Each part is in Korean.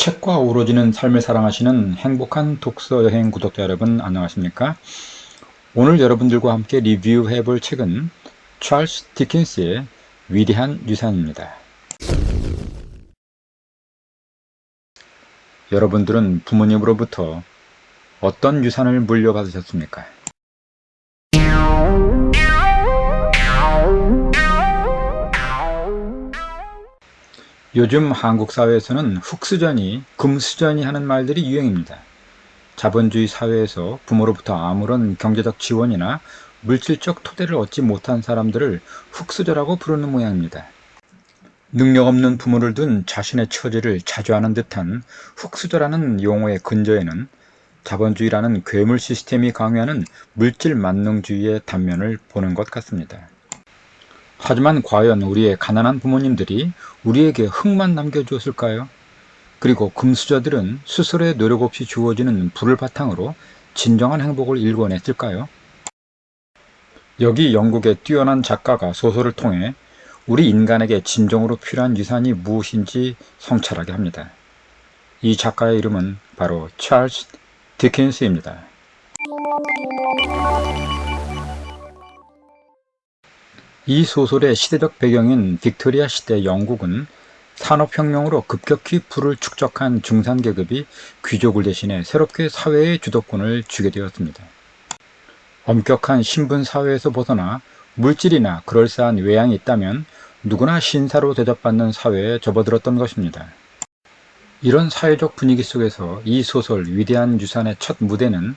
책과 어우러지는 삶을 사랑하시는 행복한 독서 여행 구독자 여러분, 안녕하십니까? 오늘 여러분들과 함께 리뷰해 볼 책은 찰스 디킨스의 위대한 유산입니다. 여러분들은 부모님으로부터 어떤 유산을 물려받으셨습니까? 요즘 한국 사회에서는 흙수저니 금수저니 하는 말들이 유행입니다. 자본주의 사회에서 부모로부터 아무런 경제적 지원이나 물질적 토대를 얻지 못한 사람들을 흙수저라고 부르는 모양입니다. 능력 없는 부모를 둔 자신의 처지를 자주하는 듯한 흙수저라는 용어의 근저에는 자본주의라는 괴물 시스템이 강요하는 물질 만능주의의 단면을 보는 것 같습니다. 하지만 과연 우리의 가난한 부모님들이 우리에게 흙만 남겨주었을까요? 그리고 금수저들은 스스로의 노력 없이 주어지는 부를 바탕으로 진정한 행복을 일궈냈을까요? 여기 영국의 뛰어난 작가가 소설을 통해 우리 인간에게 진정으로 필요한 유산이 무엇인지 성찰하게 합니다. 이 작가의 이름은 바로 찰스 디킨스입니다. 이 소설의 시대적 배경인 빅토리아 시대 영국은 산업혁명으로 급격히 부를 축적한 중산계급이 귀족을 대신해 새롭게 사회의 주도권을 쥐게 되었습니다. 엄격한 신분사회에서 벗어나 물질이나 그럴싸한 외양이 있다면 누구나 신사로 대접받는 사회에 접어들었던 것입니다. 이런 사회적 분위기 속에서 이 소설 위대한 유산의 첫 무대는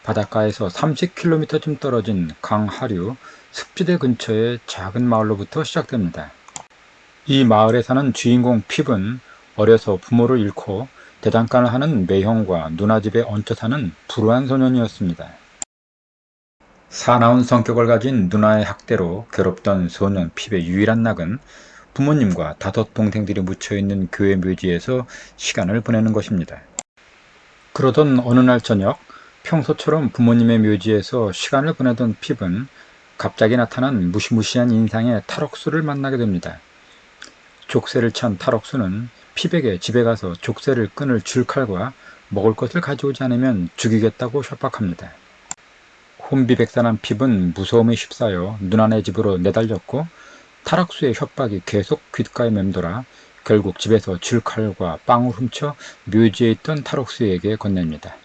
바닷가에서 30km쯤 떨어진 강 하류 습지대 근처의 작은 마을로부터 시작됩니다. 이 마을에 사는 주인공 핍은 어려서 부모를 잃고 대장간을 하는 매형과 누나 집에 얹혀 사는 불우한 소년이었습니다. 사나운 성격을 가진 누나의 학대로 괴롭던 소년 핍의 유일한 낙은 부모님과 5 동생들이 묻혀있는 교회 묘지에서 시간을 보내는 것입니다. 그러던 어느 날 저녁, 평소처럼 부모님의 묘지에서 시간을 보내던 핍은 갑자기 나타난 무시무시한 인상의 탈옥수를 만나게 됩니다. 족쇄를 찬 탈옥수는 핍에게 집에 가서 족쇄를 끊을 줄칼과 먹을 것을 가져오지 않으면 죽이겠다고 협박합니다. 혼비백산한 핍은 무서움에 휩싸여 누나네 집으로 내달렸고 탈옥수의 협박이 계속 귓가에 맴돌아 결국 집에서 줄칼과 빵을 훔쳐 묘지에 있던 탈옥수에게 건넵니다.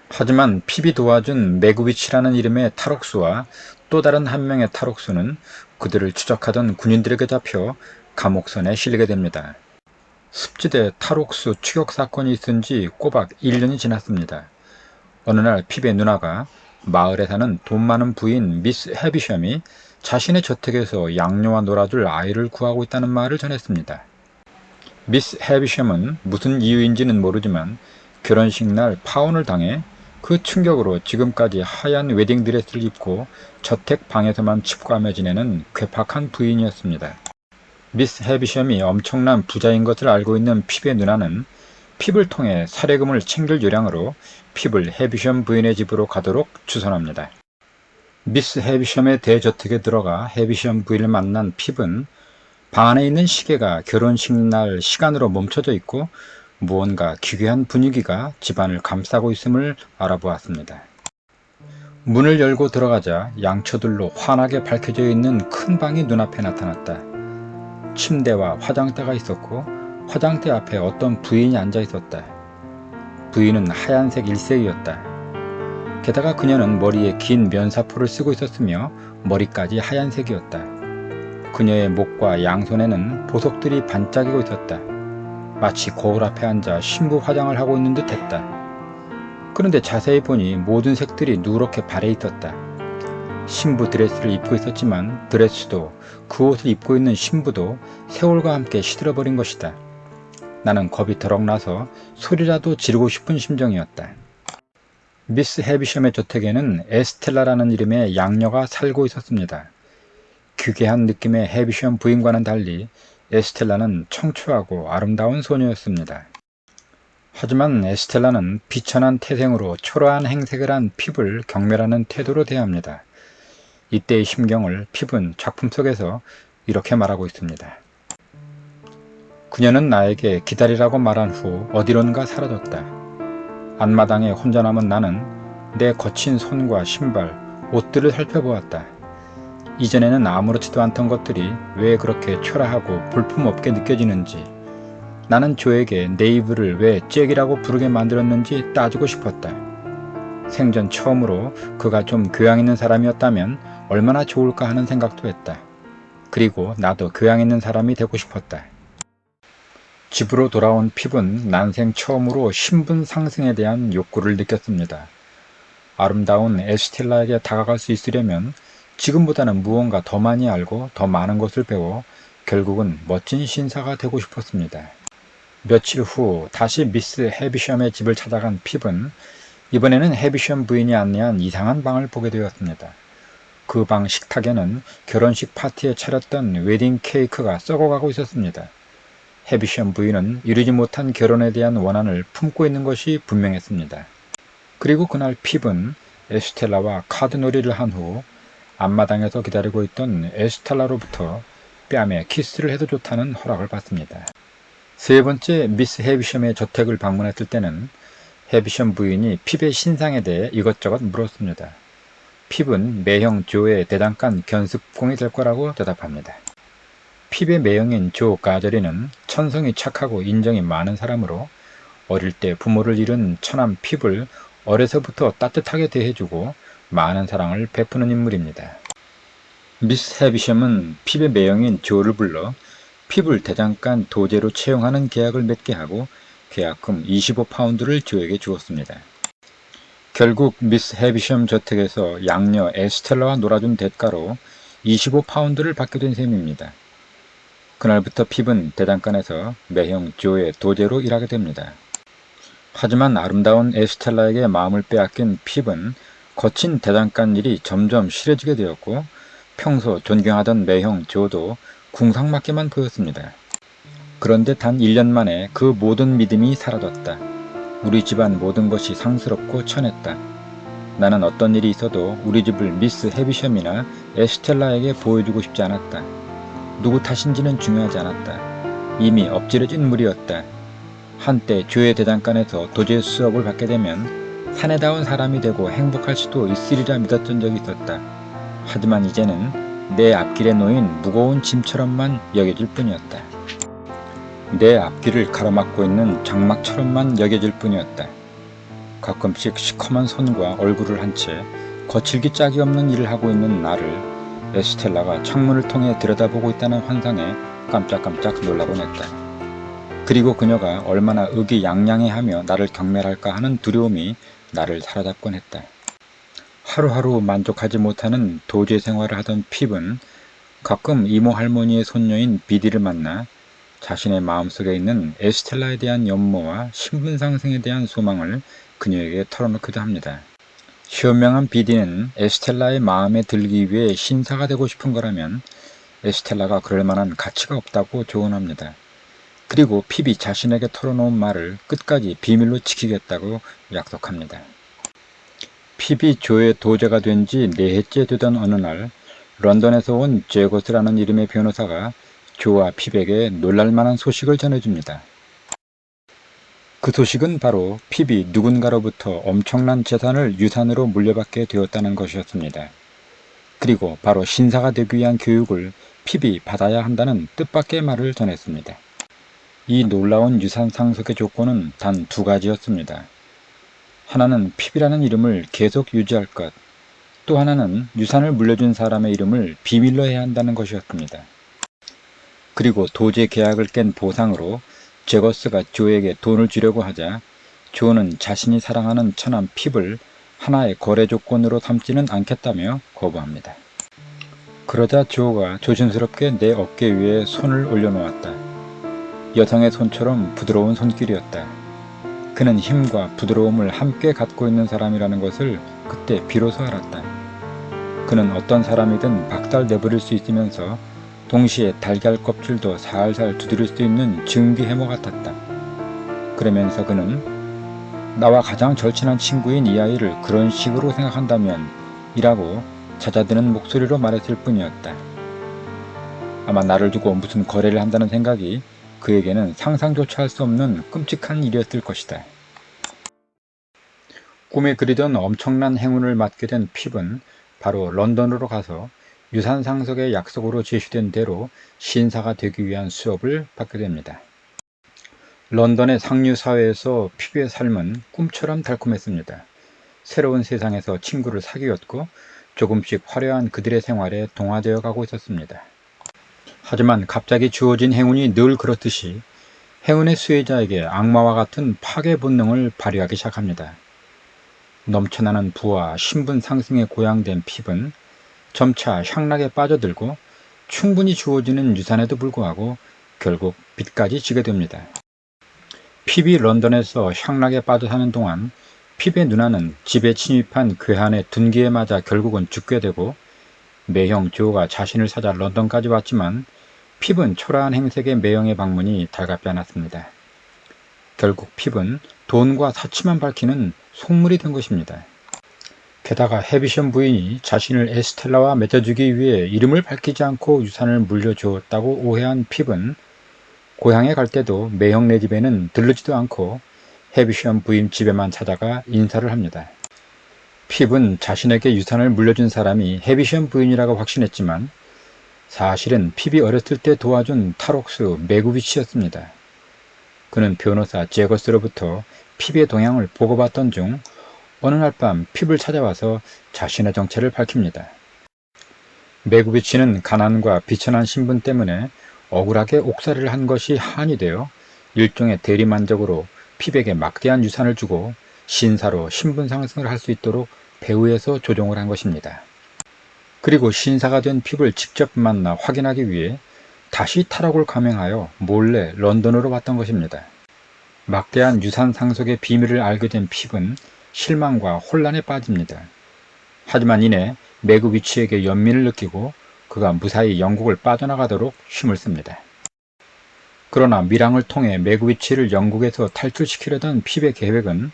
하지만 핍이 도와준 매그위치라는 이름의 탈옥수와 또 다른 한 명의 탈옥수는 그들을 추적하던 군인들에게 잡혀 감옥선에 실리게 됩니다. 습지대 탈옥수 추격 사건이 있은 지 꼬박 1년이 지났습니다. 어느 날 핍의 누나가 마을에 사는 돈 많은 부인 미스 해비샴이 자신의 저택에서 양녀와 놀아줄 아이를 구하고 있다는 말을 전했습니다. 미스 해비샴은 무슨 이유인지는 모르지만 결혼식 날 파혼을 당해 그 충격으로 지금까지 하얀 웨딩드레스를 입고 저택 방에서만 칩과며 지내는 괴팍한 부인이었습니다. 미스 해비샴이 엄청난 부자인 것을 알고 있는 핍의 누나는 핍을 통해 사례금을 챙길 요량으로 핍을 해비샴 부인의 집으로 가도록 추선합니다. 미스 해비샴의 대저택에 들어가 해비샴 부인을 만난 핍은 방 안에 있는 시계가 결혼식 날 시간으로 멈춰져 있고 무언가 기괴한 분위기가 집안을 감싸고 있음을 알아보았습니다. 문을 열고 들어가자 양초들로 환하게 밝혀져 있는 큰 방이 눈앞에 나타났다. 침대와 화장대가 있었고 화장대 앞에 어떤 부인이 앉아 있었다. 부인은 하얀색 일색이었다. 게다가 그녀는 머리에 긴 면사포를 쓰고 있었으며 머리까지 하얀색이었다. 그녀의 목과 양손에는 보석들이 반짝이고 있었다. 마치 거울 앞에 앉아 신부 화장을 하고 있는 듯 했다. 그런데 자세히 보니 모든 색들이 누렇게 발해 있었다. 신부 드레스를 입고 있었지만 드레스도 그 옷을 입고 있는 신부도 세월과 함께 시들어버린 것이다. 나는 겁이 더럭 나서 소리라도 지르고 싶은 심정이었다. 미스 해비샴의 저택에는 에스텔라라는 이름의 양녀가 살고 있었습니다. 기괴한 느낌의 해비샴 부인과는 달리 에스텔라는 청초하고 아름다운 소녀였습니다. 하지만 에스텔라는 비천한 태생으로 초라한 행색을 한 핍을 경멸하는 태도로 대합니다. 이때의 심경을 핍은 작품 속에서 이렇게 말하고 있습니다. 그녀는 나에게 기다리라고 말한 후 어디론가 사라졌다. 앞마당에 혼자 남은 나는 내 거친 손과 신발, 옷들을 살펴보았다. 이전에는 아무렇지도 않던 것들이 왜 그렇게 초라하고 볼품없게 느껴지는지, 나는 조에게 내 이불을 왜 잭이라고 부르게 만들었는지 따지고 싶었다. 생전 처음으로 그가 좀 교양 있는 사람이었다면 얼마나 좋을까 하는 생각도 했다. 그리고 나도 교양 있는 사람이 되고 싶었다. 집으로 돌아온 핍은 난생 처음으로 신분 상승에 대한 욕구를 느꼈습니다. 아름다운 에스텔라에게 다가갈 수 있으려면 지금보다는 무언가 더 많이 알고 더 많은 것을 배워 결국은 멋진 신사가 되고 싶었습니다. 며칠 후 다시 미스 헤비샴의 집을 찾아간 핍은 이번에는 헤비샴 부인이 안내한 이상한 방을 보게 되었습니다. 그 방 식탁에는 결혼식 파티에 차렸던 웨딩 케이크가 썩어가고 있었습니다. 헤비샴 부인은 이루지 못한 결혼에 대한 원한을 품고 있는 것이 분명했습니다. 그리고 그날 핍은 에스텔라와 카드놀이를 한 후 앞마당에서 기다리고 있던 에스텔라로부터 뺨에 키스를 해도 좋다는 허락을 받습니다. 세 번째 미스 헤비샴의 저택을 방문했을 때는 헤비샴 부인이 핍의 신상에 대해 이것저것 물었습니다. 핍은 매형 조의 대장간 견습공이 될 거라고 대답합니다. 핍의 매형인 조 가저리는 천성이 착하고 인정이 많은 사람으로 어릴 때 부모를 잃은 처남 핍을 어려서부터 따뜻하게 대해주고 많은 사랑을 베푸는 인물입니다. 미스 헤비샴은 핍의 매형인 조를 불러 핍을 대장간 도제로 채용하는 계약을 맺게 하고 계약금 25파운드를 조에게 주었습니다. 결국 미스 헤비샴 저택에서 양녀 에스텔라와 놀아준 대가로 25파운드를 받게 된 셈입니다. 그날부터 핍은 대장간에서 매형 조의 도제로 일하게 됩니다. 하지만 아름다운 에스텔라에게 마음을 빼앗긴 핍은 거친 대장간 일이 점점 싫어지게 되었고 평소 존경하던 매형 조도 궁상맞게만 보였습니다. 그런데 단 1년 만에 그 모든 믿음이 사라졌다. 우리 집안 모든 것이 상스럽고 천했다. 나는 어떤 일이 있어도 우리 집을 미스 헤비샴이나 에스텔라에게 보여주고 싶지 않았다. 누구 탓인지는 중요하지 않았다. 이미 엎질러진 물이었다. 한때 조의 대장간에서 도제 수업을 받게 되면 사내다운 사람이 되고 행복할 수도 있으리라 믿었던 적이 있었다. 하지만 이제는 내 앞길에 놓인 무거운 짐처럼만 여겨질 뿐이었다. 내 앞길을 가로막고 있는 장막처럼만 여겨질 뿐이었다. 가끔씩 시커먼 손과 얼굴을 한 채 거칠기 짝이 없는 일을 하고 있는 나를 에스텔라가 창문을 통해 들여다보고 있다는 환상에 깜짝깜짝 놀라곤 했다. 그리고 그녀가 얼마나 의기양양해하며 나를 경멸할까 하는 두려움이 나를 사로잡곤 했다. 하루하루 만족하지 못하는 도제 생활을 하던 핍은 가끔 이모 할머니의 손녀인 비디를 만나 자신의 마음속에 있는 에스텔라에 대한 연모와 신분상승에 대한 소망을 그녀에게 털어놓기도 합니다. 현명한 비디는 에스텔라의 마음에 들기 위해 신사가 되고 싶은 거라면 에스텔라가 그럴 만한 가치가 없다고 조언합니다. 그리고 핍이 자신에게 털어놓은 말을 끝까지 비밀로 지키겠다고 약속합니다. 핍이 조의 도제가 된 지 4해째 되던 어느 날 런던에서 온 제거스라는 이름의 변호사가 조와 핍에게 놀랄만한 소식을 전해줍니다. 그 소식은 바로 핍이 누군가로부터 엄청난 재산을 유산으로 물려받게 되었다는 것이었습니다. 그리고 바로 신사가 되기 위한 교육을 핍이 받아야 한다는 뜻밖의 말을 전했습니다. 이 놀라운 유산 상속의 조건은 단 2가지였습니다. 하나는 핍이라는 이름을 계속 유지할 것, 또 하나는 유산을 물려준 사람의 이름을 비밀로 해야 한다는 것이었습니다. 그리고 도제 계약을 깬 보상으로 제거스가 조에게 돈을 주려고 하자 조는 자신이 사랑하는 처남 핍을 하나의 거래 조건으로 삼지는 않겠다며 거부합니다. 그러자 조가 조심스럽게 내 어깨 위에 손을 올려놓았다. 여성의 손처럼 부드러운 손길이었다. 그는 힘과 부드러움을 함께 갖고 있는 사람이라는 것을 그때 비로소 알았다. 그는 어떤 사람이든 박살 내버릴 수 있으면서 동시에 달걀 껍질도 살살 두드릴 수 있는 증기 해머 같았다. 그러면서 그는 나와 가장 절친한 친구인 이 아이를 그런 식으로 생각한다면 이라고 잦아드는 목소리로 말했을 뿐이었다. 아마 나를 두고 무슨 거래를 한다는 생각이 그에게는 상상조차 할 수 없는 끔찍한 일이었을 것이다. 꿈에 그리던 엄청난 행운을 맞게 된 핍은 바로 런던으로 가서 유산상속의 약속으로 제시된 대로 신사가 되기 위한 수업을 받게 됩니다. 런던의 상류사회에서 핍의 삶은 꿈처럼 달콤했습니다. 새로운 세상에서 친구를 사귀었고 조금씩 화려한 그들의 생활에 동화되어 가고 있었습니다. 하지만 갑자기 주어진 행운이 늘 그렇듯이 행운의 수혜자에게 악마와 같은 파괴 본능을 발휘하기 시작합니다. 넘쳐나는 부와 신분 상승에 고양된 핍은 점차 향락에 빠져들고 충분히 주어지는 유산에도 불구하고 결국 빚까지 지게 됩니다. 핍이 런던에서 향락에 빠져 사는 동안 핍의 누나는 집에 침입한 괴한의 둔기에 맞아 결국은 죽게 되고 매형 조가 자신을 찾아 런던까지 왔지만 핍은 초라한 행색의 매형의 방문이 달갑지 않았습니다. 결국 핍은 돈과 사치만 밝히는 속물이 된 것입니다. 게다가 헤비션 부인이 자신을 에스텔라와 맺어주기 위해 이름을 밝히지 않고 유산을 물려주었다고 오해한 핍은 고향에 갈 때도 매형네 집에는 들르지도 않고 헤비션 부인 집에만 찾아가 인사를 합니다. 핍은 자신에게 유산을 물려준 사람이 헤비션 부인이라고 확신했지만 사실은 핍이 어렸을 때 도와준 탈옥수 메구비치였습니다. 그는 변호사 제거스로부터 핍의 동향을 보고받던 중 어느 날 밤 핍을 찾아와서 자신의 정체를 밝힙니다. 메구비치는 가난과 비천한 신분 때문에 억울하게 옥살이를 한 것이 한이 되어 일종의 대리만족으로 핍에게 막대한 유산을 주고 신사로 신분 상승을 할 수 있도록 배후에서 조종을 한 것입니다. 그리고 신사가 된 핍을 직접 만나 확인하기 위해 다시 탈옥을 감행하여 몰래 런던으로 왔던 것입니다. 막대한 유산 상속의 비밀을 알게 된 핍은 실망과 혼란에 빠집니다. 하지만 이내 메구비치에게 연민을 느끼고 그가 무사히 영국을 빠져나가도록 힘을 씁니다. 그러나 밀항을 통해 메구비치를 영국에서 탈출시키려던 핍의 계획은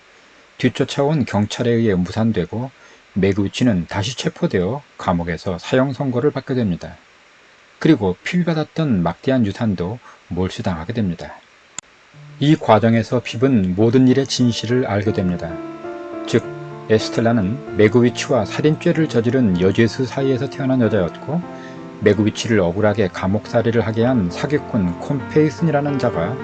뒤쫓아온 경찰에 의해 무산되고 메구비치는 다시 체포되어 감옥에서 사형 선고를 받게 됩니다. 그리고 핍이 받았던 막대한 유산도 몰수당하게 됩니다. 이 과정에서 핍은 모든 일의 진실을 알게 됩니다. 즉 에스텔라는 메구비치와 살인죄를 저지른 여죄수 사이에서 태어난 여자였고 메구비치를 억울하게 감옥살이를 하게 한 사기꾼 콤페이슨이라는 자가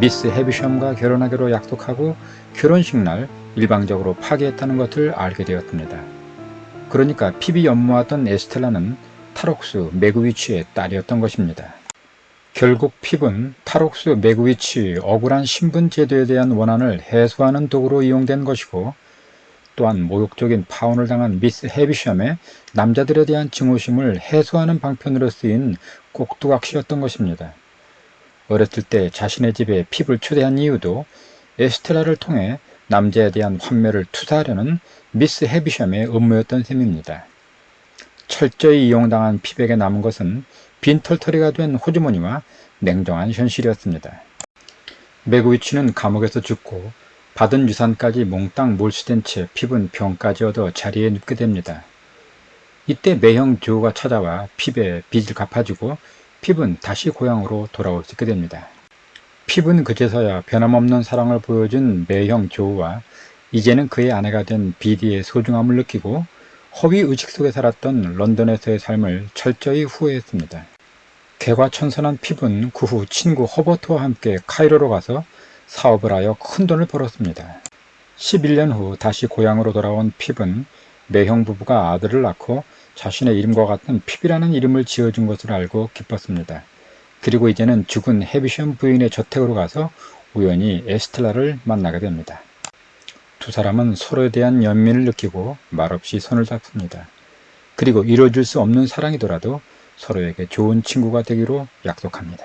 미스 헤비샴과 결혼하기로 약속하고 결혼식 날 일방적으로 파괴했다는 것을 알게 되었습니다. 그러니까 핍이 연모하던 에스텔라는 탈옥수 메구비치의 딸이었던 것입니다. 결국 핍은 탈옥수 메구비치의 억울한 신분 제도에 대한 원한을 해소하는 도구로 이용된 것이고 또한 모욕적인 파혼을 당한 미스 헤비샴의 남자들에 대한 증오심을 해소하는 방편으로 쓰인 꼭두각시였던 것입니다. 어렸을 때 자신의 집에 핍을 초대한 이유도 에스텔라를 통해 남자에 대한 환멸을 투사하려는 미스 헤비샴의 음모였던 셈입니다. 철저히 이용당한 핍에게 남은 것은 빈털터리가 된 호주머니와 냉정한 현실이었습니다. 메구비치는 감옥에서 죽고 받은 유산까지 몽땅 몰수된 채 핍은 병까지 얻어 자리에 눕게 됩니다. 이때 매형 조가 찾아와 핍의 빚을 갚아주고 핍은 다시 고향으로 돌아올 수 있게 됩니다. 핍은 그제서야 변함없는 사랑을 보여준 매형 조와 이제는 그의 아내가 된 비디의 소중함을 느끼고 허위 의식 속에 살았던 런던에서의 삶을 철저히 후회했습니다. 개과천선한 핍은 그 후 친구 허버트와 함께 카이로로 가서 사업을 하여 큰 돈을 벌었습니다. 11년 후 다시 고향으로 돌아온 핍은 매형 부부가 아들을 낳고 자신의 이름과 같은 핍이라는 이름을 지어준 것을 알고 기뻤습니다. 그리고 이제는 죽은 헤비션 부인의 저택으로 가서 우연히 에스텔라를 만나게 됩니다. 두 사람은 서로에 대한 연민을 느끼고 말없이 손을 잡습니다. 그리고 이루어질 수 없는 사랑이더라도 서로에게 좋은 친구가 되기로 약속합니다.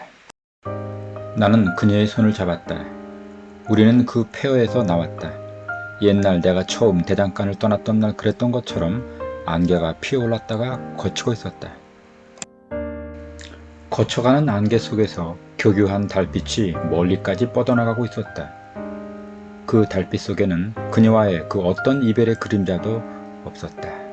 나는 그녀의 손을 잡았다. 우리는 그 폐허에서 나왔다. 옛날 내가 처음 대장간을 떠났던 날 그랬던 것처럼 안개가 피어올랐다가 거치고 있었다. 거쳐가는 안개 속에서 교교한 달빛이 멀리까지 뻗어나가고 있었다. 그 달빛 속에는 그녀와의 그 어떤 이별의 그림자도 없었다.